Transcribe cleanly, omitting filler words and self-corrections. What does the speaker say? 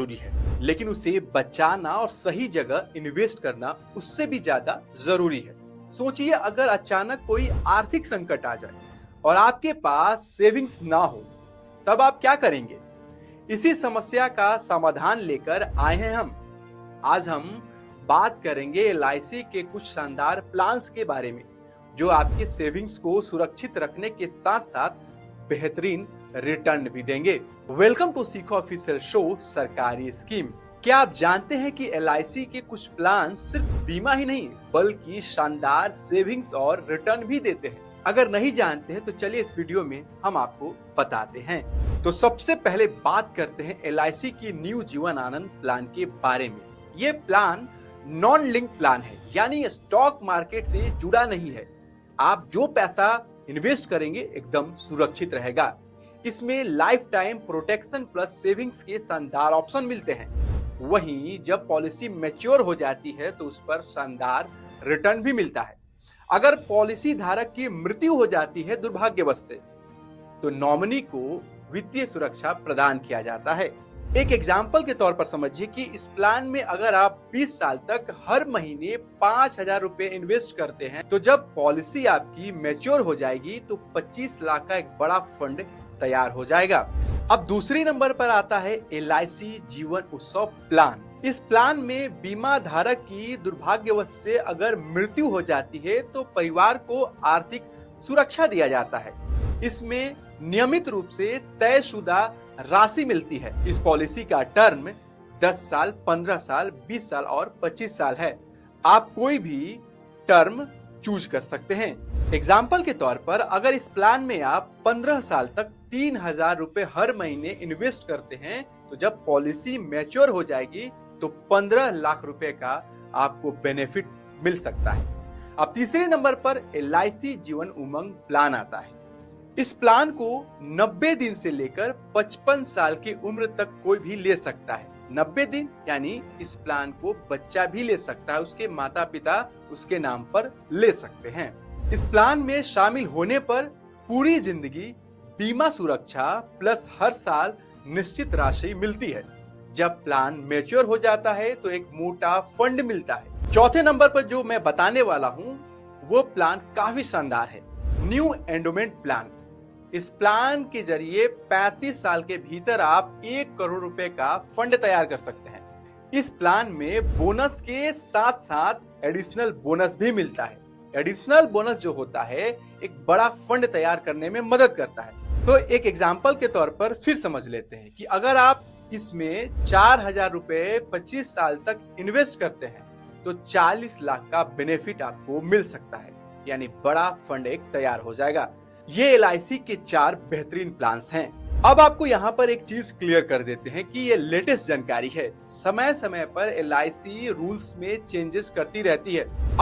जरूरी है, लेकिन उसे बचाना और सही जगह इन्वेस्ट करना उससे भी ज्यादा जरूरी है। सोचिए, अगर अचानक कोई आर्थिक संकट आ जाए और आपके पास सेविंग्स ना हो, तब आप क्या करेंगे? इसी समस्या का समाधान लेकर आए हैं हम। आज हम बात करेंगे LIC के कुछ शानदार प्लान्स के बारे में, जो आपके सेविंग्स को सुरक्षित रखने के साथ साथ बेहतरीन रिटर्न भी देंगे। वेलकम टू सीखो ऑफिशियल शो सरकारी स्कीम। क्या आप जानते हैं कि LIC के कुछ प्लान सिर्फ बीमा ही नहीं बल्कि शानदार सेविंग्स और रिटर्न भी देते हैं? अगर नहीं जानते हैं तो चलिए इस वीडियो में हम आपको बताते हैं। तो सबसे पहले बात करते हैं LIC की न्यू जीवन आनंद प्लान के बारे में। ये प्लान नॉन लिंक प्लान है, यानी स्टॉक मार्केट से जुड़ा नहीं है। आप जो पैसा इन्वेस्ट करेंगे एकदम सुरक्षित रहेगा। इसमें life time protection plus savings के शानदार ऑप्शन मिलते हैं। वहीं जब पॉलिसी मैच्योर हो जाती है तो उस पर शानदार रिटर्न भी मिलता है। अगर पॉलिसी धारक की मृत्यु हो जाती है दुर्भाग्यवश से, तो नॉमिनी को वित्तीय सुरक्षा प्रदान किया जाता है। एक एग्जाम्पल के तौर पर समझिए कि इस प्लान में अगर आप 20 साल तक हर महीने 5,000 रुपए इन्वेस्ट करते हैं, तो जब पॉलिसी आपकी मैच्योर हो जाएगी तो 25 लाख का एक बड़ा फंड तैयार हो जाएगा। अब दूसरी नंबर पर आता है LIC जीवन उत्सव प्लान। इस प्लान में बीमा धारक की दुर्भाग्यवश से अगर मृत्यु हो जाती है तो परिवार को आर्थिक सुरक्षा दिया जाता है। इसमें नियमित रूप से तयशुदा राशि मिलती है। इस पॉलिसी का टर्म 10 साल, 15 साल, 20 साल और 25 साल है। आप कोई भी टर्म चूज कर सकते हैं। एग्जाम्पल के तौर पर अगर इस प्लान में आप 15 साल तक 3,000 रुपए हर महीने इन्वेस्ट करते हैं, तो जब पॉलिसी मैच्योर हो जाएगी तो 15 लाख रुपए का आपको बेनिफिट मिल सकता है। अब तीसरे नंबर पर LIC जीवन उमंग प्लान आता है। इस प्लान को 90 दिन से लेकर 55 साल की उम्र तक कोई भी ले सकता है। 90 दिन यानी इस प्लान को बच्चा भी ले सकता है, उसके माता पिता उसके नाम पर ले सकते हैं। इस प्लान में शामिल होने पर पूरी जिंदगी बीमा सुरक्षा प्लस हर साल निश्चित राशि मिलती है। जब प्लान मैच्योर हो जाता है तो एक मोटा फंड मिलता है। चौथे नंबर पर जो मैं बताने वाला हूँ वो प्लान काफी शानदार है, न्यू एंडोमेंट प्लान। इस प्लान के जरिए 35 साल के भीतर आप 1 करोड़ रुपए का फंड तैयार कर सकते हैं। इस प्लान में बोनस के साथ साथ एडिशनल बोनस भी मिलता है। एडिशनल बोनस जो होता है एक बड़ा फंड तैयार करने में मदद करता है। तो एक एग्जाम्पल के तौर पर फिर समझ लेते हैं कि अगर आप इसमें 4,000 रुपए 25 साल तक इन्वेस्ट करते हैं तो 40 लाख का बेनिफिट आपको मिल सकता है, यानी बड़ा फंड एक तैयार हो जाएगा। ये LIC के 4 बेहतरीन प्लान्स हैं। अब आपको यहाँ पर एक चीज क्लियर कर देते हैं कि ये लेटेस्ट जानकारी है। समय समय पर LIC रूल्स में चेंजेस करती रहती है।